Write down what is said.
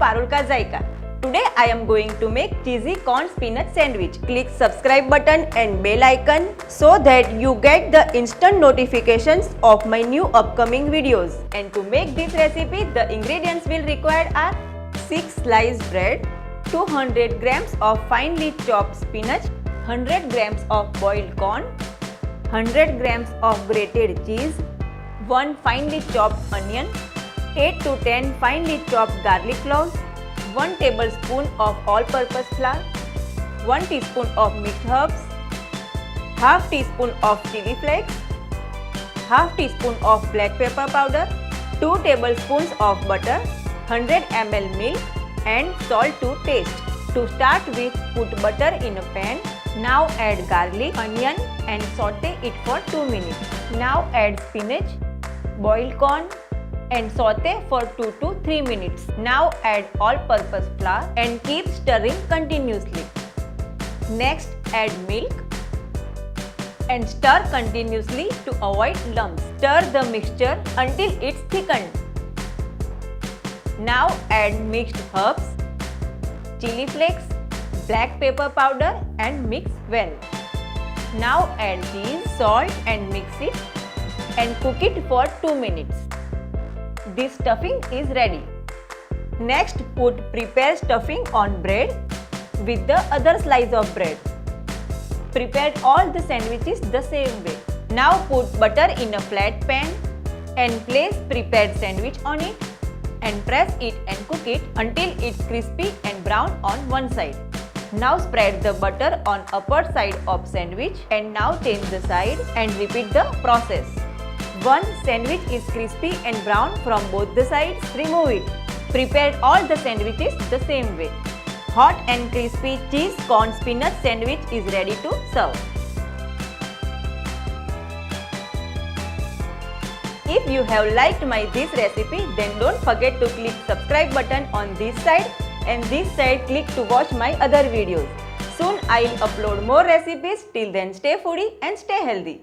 पारुल का जायका. Today I am going to make cheesy corn spinach sandwich. Click subscribe button and bell icon so that you get the instant notifications of my new upcoming videos. And to make this recipe, the ingredients will require are 6 sliced bread, 200 grams of finely chopped spinach, 100 grams of boiled corn, 100 grams of grated cheese, 1 finely chopped onion, 8 to 10 finely chopped garlic cloves, 1 tablespoon of all-purpose flour, 1 teaspoon of mixed herbs, half teaspoon of chili flakes, half teaspoon of black pepper powder, 2 tablespoons of butter, 100 ml milk and salt to taste. To start with, put butter in a pan. Now add garlic, onion and saute it for 2 minutes. Now add spinach, boiled corn and saute for 2 to 3 minutes. Now add all-purpose flour and keep stirring continuously. Next add milk and stir continuously to avoid lumps. Stir the mixture until it's thickened. Now add mixed herbs, chili flakes, black pepper powder and mix well. Now add cheese, salt and mix it and cook it for 2 minutes. This stuffing is ready. Next, put prepared stuffing on bread with the other slice of bread. Prepare all the sandwiches the same way. Now put butter in a flat pan and place prepared sandwich on it and press it and cook it until it's crispy and brown on one side. Now spread the butter on upper side of sandwich and now change the side and repeat the process. Once sandwich is crispy and brown from both the sides, remove it. Prepare all the sandwiches the same way. Hot and crispy cheese corn spinach sandwich is ready to serve. If you have liked this recipe, then don't forget to click subscribe button on this side and this side click to watch my other videos. Soon I'll upload more recipes. Till then, stay foodie and stay healthy.